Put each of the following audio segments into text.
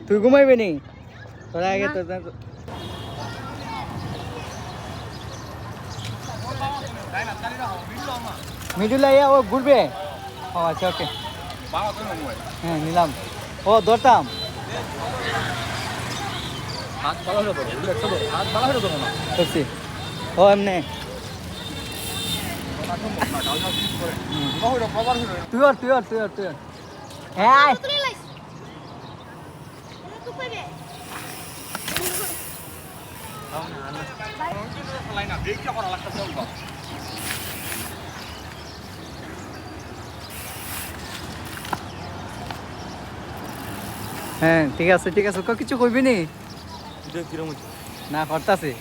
তুই ঘুমাইবি নি তোরা আগে তো মিডুল আইয়া ও ঘুরবে ও আচ্ছা ওকে হ্যাঁ নিলাম ও ধরতাম করছি ও এমনি তুই হ্যাঁ হ্যাঁ ঠিক আছে কিছু কইবি নি না করতাছি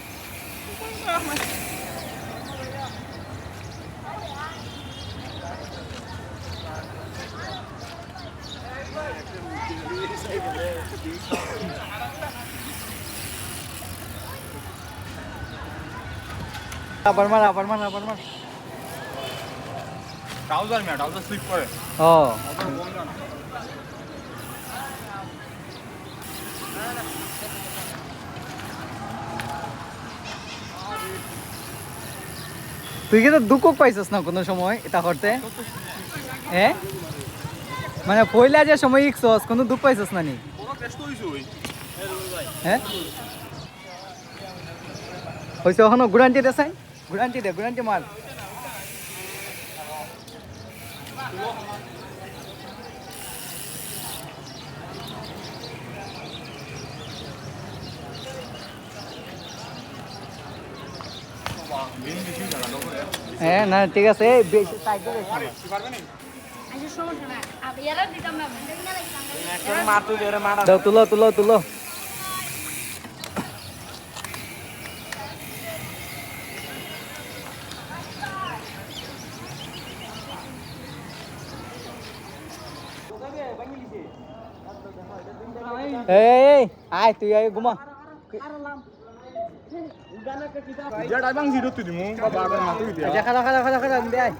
আবার মার ট্রাউজার স্লিপ করে ও তুই কি তো দুঃখ পাইছিস না কোনো সময় এটা করতে হ্যাঁ মানে পয়লা যে সময় ইকছস কোনো দুঃখ পাইছিস না নি হ্যাঁ হইছে এখনো গুরান্টি দে সাই গুরান্টি মার হ্যাঁ না ঠিক আছে বেশি সাইড করে দাও তুলো এই আয় তুই আয় ঘুমা যেটা বাংছি ধরতে দিমু বাবা মাথা দিতে খালা দে আয়